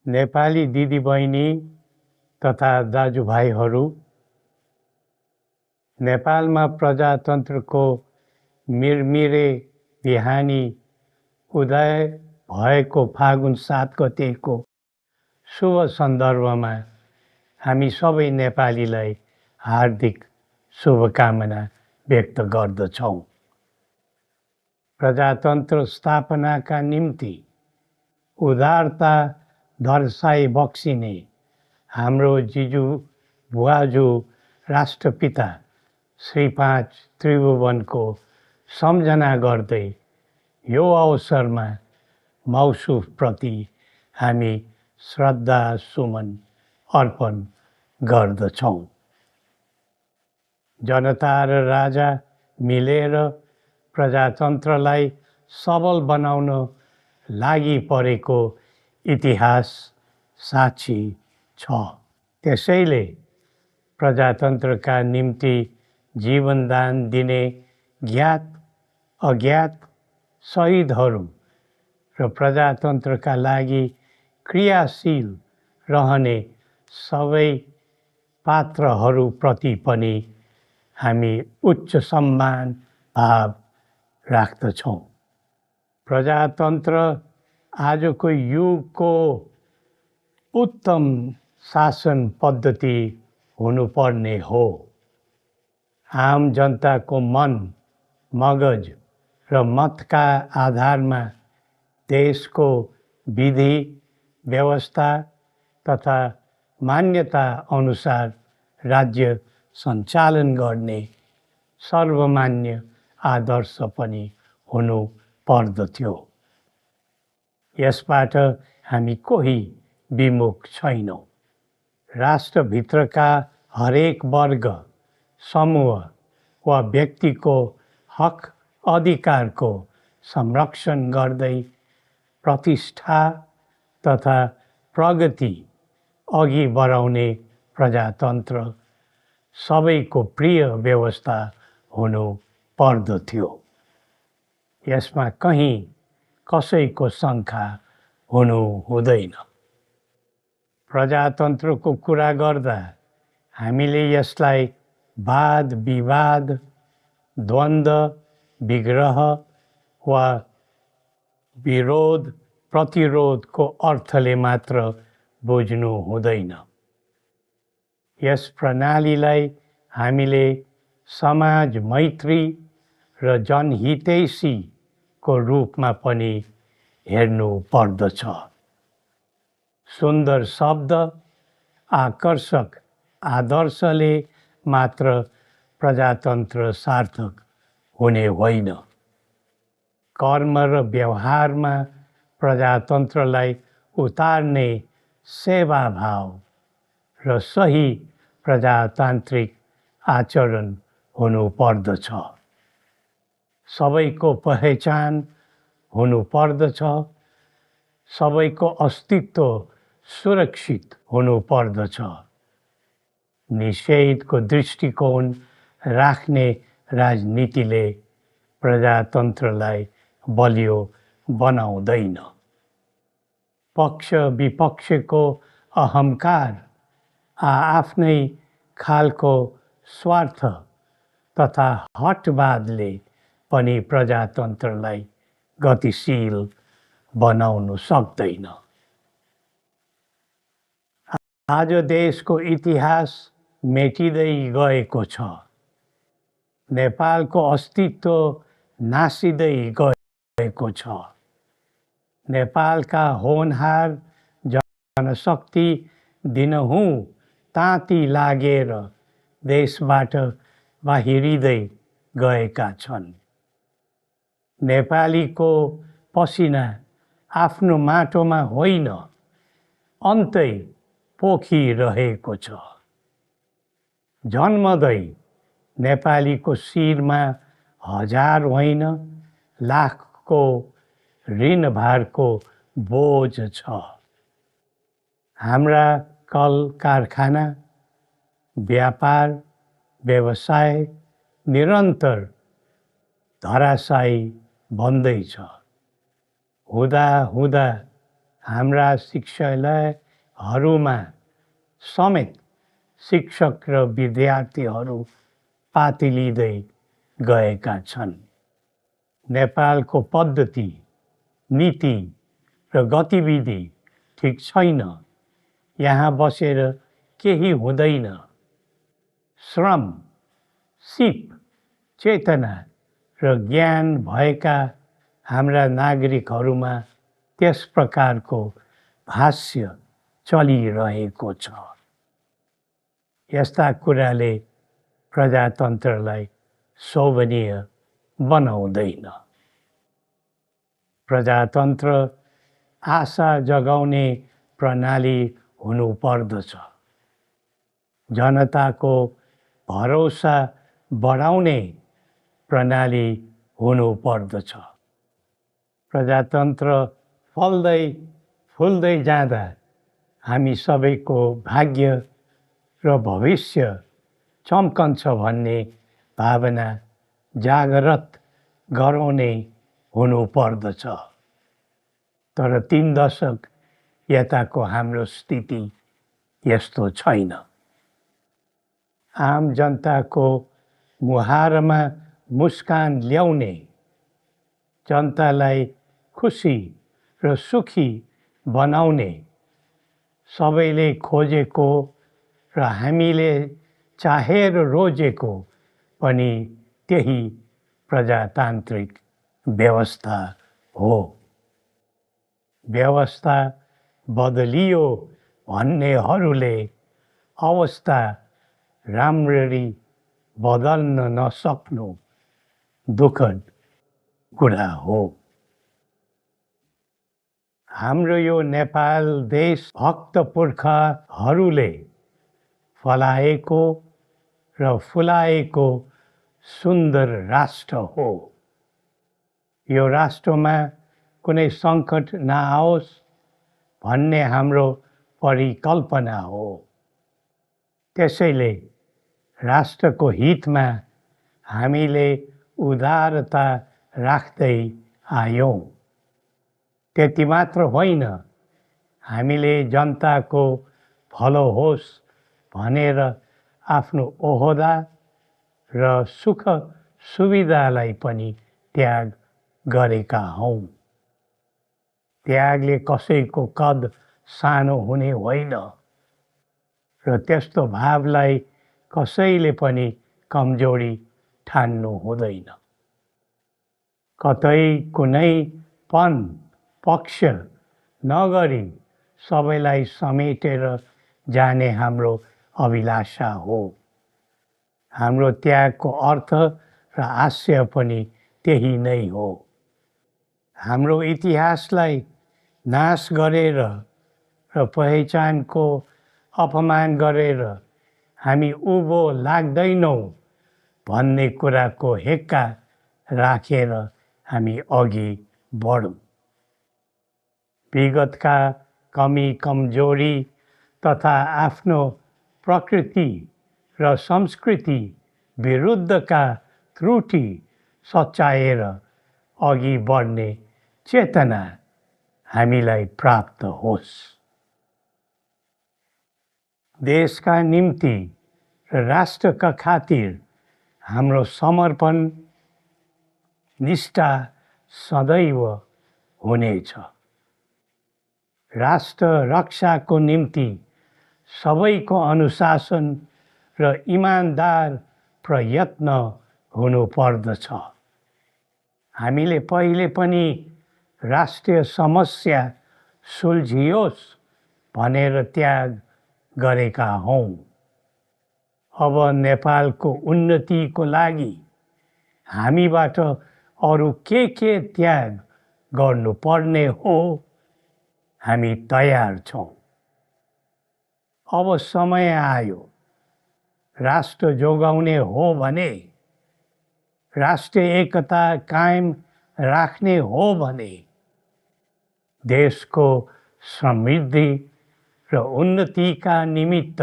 नेपाली दिदीबहिनी तथा दाजुभाइहरू, नेपालमा प्रजातन्त्रको मिरमिरे बिहानी उदय भएको फागुन 7 गतेको शुभ सन्दर्भमा हामी सबै नेपालीलाई हार्दिक शुभकामना व्यक्त गर्दछौँ। प्रजातन्त्र स्थापनाका निम्ति उदारता दर्शाइ बक्सिने हाम्रो जिजु बुवाजु राष्ट्रपिता श्री 5 त्रिभुवनको सम्झना गर्दै यो अवसरमा मौसुफप्रति हामी श्रद्धा सुमन अर्पण गर्दछौँ। जनता र राजा मिलेर प्रजातन्त्रलाई सबल बनाउन लागि परेको इतिहास साक्षी छ। त्यसैले प्रजातन्त्रका निम्ति जीवनदान दिने ज्ञात अज्ञात शहीदहरू र प्रजातन्त्रका लागि क्रियाशील रहने सबै पात्रहरूप्रति पनि हामी उच्च सम्मान भाव राख्दछौँ। प्रजातन्त्र आजको युगको उत्तम शासन पद्धति हुनुपर्ने हो। आम जनताको मन, मगज र मतका आधारमा देशको विधि व्यवस्था तथा मान्यता अनुसार राज्य सञ्चालन गर्ने सर्वमान्य आदर्श पनि हुनु पर्दथ्यो। यसबाट हामी कोही विमुख छैनौँ। राष्ट्रभित्रका हरेक वर्ग, समूह वा व्यक्तिको हक अधिकारको संरक्षण गर्दै प्रतिष्ठा तथा प्रगति अघि बढाउने प्रजातन्त्र सबैको प्रिय व्यवस्था हुनु पर्दथ्यो। यसमा कहीँ कसैको शङ्का हुनु हुँदैन। प्रजातन्त्रको कुरा गर्दा हामीले यसलाई वाद विवाद, द्वन्द्व विग्रह वा विरोध प्रतिरोधको अर्थले मात्र बुझ्नु हुँदैन। यस प्रणालीलाई हामीले समाज मैत्री र जनहितैषीको रूपमा पनि हेर्नु पर्दछ। सुन्दर शब्द, आकर्षक आदर्शले मात्र प्रजातन्त्र सार्थक हुने होइन। कर्म र व्यवहारमा प्रजातन्त्रलाई उतार्ने सेवाभाव र सही प्रजातान्त्रिक आचरण हुनु पर्दछ। सबैको पहिचान हुनु पर्दछ। सबैको अस्तित्व सुरक्षित हुनु पर्दछ। निषेधको दृष्टिकोण राख्ने राजनीतिले प्रजातन्त्रलाई बलियो बनाउँदैन। पक्ष विपक्षको अहङ्कार आफ्नै खालको स्वार्थ तथा हटवादले पनि प्रजातन्त्रलाई गतिशील बनाउन सक्दैन। आज देशको इतिहास मेटिँदै गएको छ। नेपालको अस्तित्व नासिँदै गएको छ। नेपालका होनहार जनशक्ति दिनहुँ ताती लागेर देशबाट बाहिरिँदै गएका छन्। नेपालीको पसिना आफ्नो माटोमा होइन, अन्तै पोखिरहेको छ। जन्मदै नेपालीको शिरमा हजार होइन, लाखको ऋणभारको बोझ छ। हाम्रा कल कारखाना, व्यापार व्यवसाय निरन्तर धराशायी बन्दैछ। हुँदा हुँदा हाम्रा शिक्षालयहरूमा समेत शिक्षक र विद्यार्थीहरू पातिलिँदै गएका छन्। नेपालको पद्धति, नीति र गतिविधि ठिक छैन। यहाँ बसेर केही हुँदैन। श्रम, सिप, चेतना र ज्ञान भएका हाम्रा नागरिकहरूमा त्यस प्रकारको भाष्य चलिरहेको छ। यस्ता कुराले प्रजातन्त्रलाई शोभनीय बनाउँदैन। प्रजातन्त्र आशा जगाउने प्रणाली हुनुपर्दछ। जनताको भरोसा बढाउने प्रणाली हुनुपर्दछ। प्रजातन्त्र फल्दै फुल्दै जाँदा हामी सबैको भाग्य र भविष्य चम्कन्छ भन्ने भावना जागृत गराउने हुनुपर्दछ। तर 3 दशक यताको हाम्रो स्थिति यस्तो छैन। आम जनताको मुहारमा मुस्कान ल्याउने, जनतालाई खुसी र सुखी बनाउने, सबैले खोजेको र हामीले चाहेर रोजेको पनि त्यही प्रजातान्त्रिक व्यवस्था हो। व्यवस्था बदलियो भन्नेहरूले अवस्था राम्ररी बदल्न नसक्नु दुःखद कुरा हो। हाम्रो यो नेपाल देश भक्त पुर्खाहरूले फलाएको र फुलाएको सुन्दर राष्ट्र हो। यो राष्ट्रमा कुनै सङ्कट नआओस् भन्ने हाम्रो परिकल्पना हो। त्यसैले राष्ट्रको हितमा हामीले उदारता राख्दै आयौँ। त्यति मात्र होइन, हामीले जनताको भलो होस् भनेर आफ्नो ओहदा र सुख सुविधालाई पनि त्याग गरेका हौँ। त्यागले कसैको कद सानो हुने होइन र त्यस्तो भावलाई कसैले पनि कमजोरी ठान्नु हुँदैन। कतै कुनै पक्ष नगरी सबैलाई समेटेर जाने हाम्रो अभिलाषा हो। हाम्रो त्यागको अर्थ र आशय पनि त्यही नै हो। हाम्रो इतिहासलाई नाश गरेर र पहिचानको अपमान गरेर हामी उँभो लाग्दैनौँ भन्ने कुराको हेक्का राखेर हामी अघि बढौँ। विगतका कमी कमजोरी तथा आफ्नो प्रकृति र संस्कृति विरुद्धका त्रुटि सच्याएर अघि बढ्ने चेतना हामीलाई प्राप्त होस्। देशका निम्ति र राष्ट्रका खातिर हाम्रो समर्पण निष्ठा सदैव हुनेछ। राष्ट्र रक्षाको निम्ति सबैको अनुशासन र इमानदार प्रयत्न हुनुपर्दछ। हामीले पहिले पनि राष्ट्रिय समस्या सुल्झियोस् भनेर त्याग गरेका हौँ। अब नेपालको उन्नतिको लागि हामीबाट अरू के त्याग गर्नुपर्ने हो, हामी तयार छौँ। अब समय आयो। राष्ट्र जोगाउने हो भने, राष्ट्रिय एकता कायम राख्ने हो भने, देशको समृद्धि र उन्नतिका निमित्त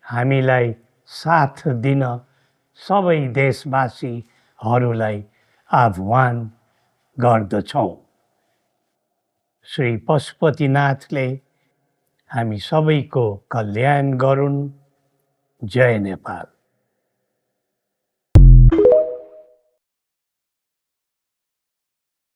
हामीलाई साथ दिन सबै देशवासीहरूलाई आह्वान गर्दछौँ। श्री पशुपतिनाथले हामी सबैको कल्याण गरून्। जय नेपाल।